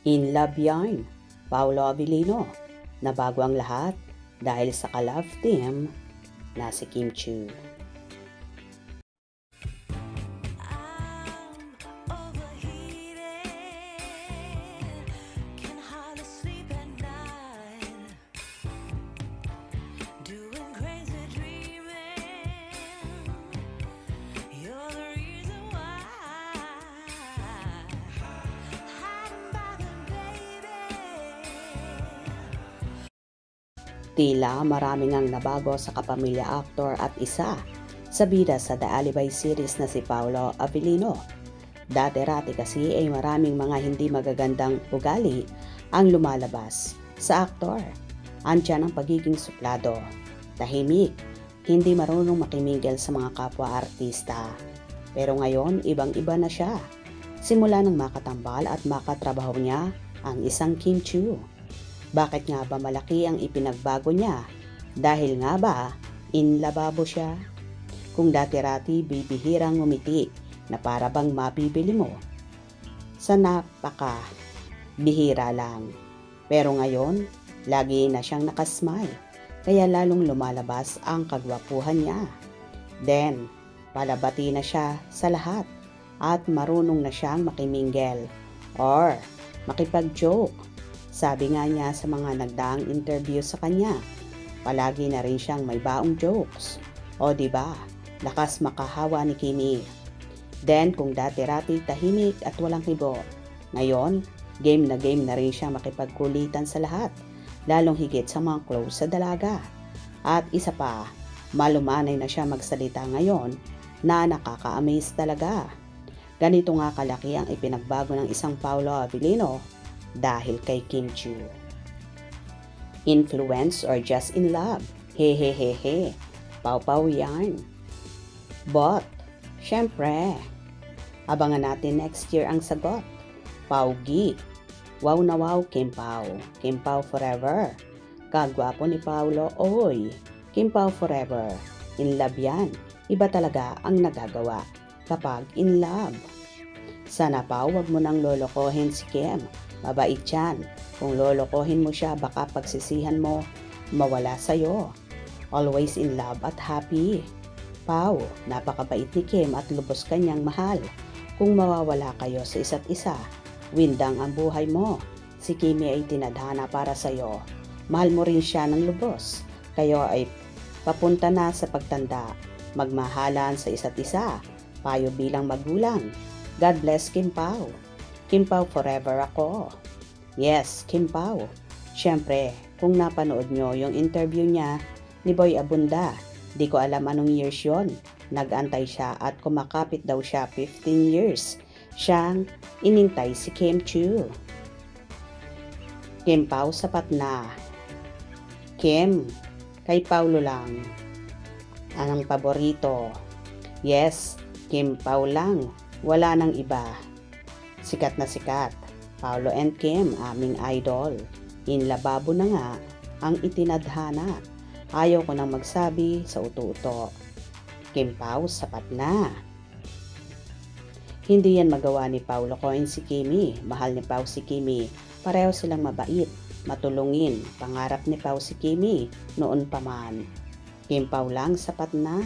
In Love Yarn, Paolo Avellino, na bago ang lahat dahil sa ka-love team na si Kim Chiu. Tila maraming ang nabago sa kapamilya aktor at isa sa bida sa The Alibi series na si Paolo Avellino. Dati-rati kasi ay maraming mga hindi magagandang ugali ang lumalabas sa aktor. Andiyan ang pagiging suplado, tahimik, hindi marunong makimigil sa mga kapwa-artista. Pero ngayon, ibang-iba na siya. Simula nang makatambal at makatrabaho niya ang isang Kim Chiu. Bakit nga ba malaki ang ipinagbago niya? Dahil nga ba, in lababo siya? Kung dati-rati bibihirang ngumiti na para bang mabibili mo, sa napaka bihira lang. Pero ngayon, lagi na siyang nakasmile, kaya lalong lumalabas ang kagwapuhan niya. Then, palabati na siya sa lahat at marunong na siyang makimingle or makipag-joke. Sabi nga niya sa mga nagdaang interview sa kanya, palagi na rin siyang may baong jokes. O diba, lakas makahawa ni Kimi. Then kung dati-rati tahimik at walang hibo, ngayon, game na rin siya makipagkulitan sa lahat, lalong higit sa mga close sa dalaga. At isa pa, malumanay na siya magsalita ngayon na nakaka-amaze talaga. Ganito nga kalaki ang ipinagbago ng isang Paolo Avellino dahil kay Kim Chiu. Influence or just in love? Hehehehe. Pau-pau yarn. But, syempre, abangan natin next year ang sagot. Paugi. Wow na wow, Kim Pao. Kim Pao forever. Kagwapo ni Paolo, oy. Kim Pao forever. In love yan. Iba talaga ang nagagawa kapag in love. Sana pa wag mo nang lolokohin si Kim. Mabait yan. Kung lolokohin mo siya, baka pagsisihan mo, mawala sa'yo. Always in love at happy. Pao, napakabait ni Kim at lubos kanyang mahal. Kung mawawala kayo sa isa't isa, windang ang buhay mo. Si Kimi ay tinadhana para sa'yo. Mahal mo rin siya ng lubos. Kayo ay papunta na sa pagtanda. Magmahalan sa isa't isa. Payo bilang magulang. God bless Kim Pao. Kim Pao forever ako. Yes, Kim Pao. Siyempre, kung napanood nyo yung interview niya ni Boy Abunda, di ko alam anong years yon. Nag-antay siya at kumakapit daw siya 15 years. Siyang inintay si Kim Chiu. Kim Pao sapat na. Kim, kay Paulo lang. Anong paborito? Yes, Kim Pao lang. Wala nang iba. Sikat na sikat. Paolo and Kim, aming idol. In lababo na nga ang itinadhana. Ayaw ko nang magsabi sa uto-uto. Kim Pao, sapat na. Hindi yan magawa ni Paolo Coin si Kimi. Mahal ni Pao si Kimi. Pareho silang mabait, matulungin. Pangarap ni Pao si Kimi noon pa man. Kim Pao lang, sapat na.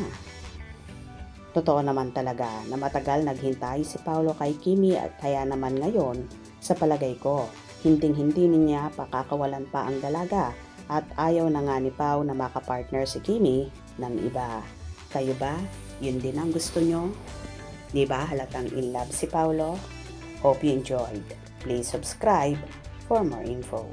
Totoo naman talaga na matagal naghintay si Paolo kay Kimi at kaya naman ngayon, sa palagay ko, hinding-hindi niya pakakawalan pa ang dalaga at ayaw na nga ni Pao na makapartner si Kimi ng iba. Kayo ba? Yun din ang gusto nyo? Diba halatang in love si Paolo? Hope you enjoyed. Please subscribe for more info.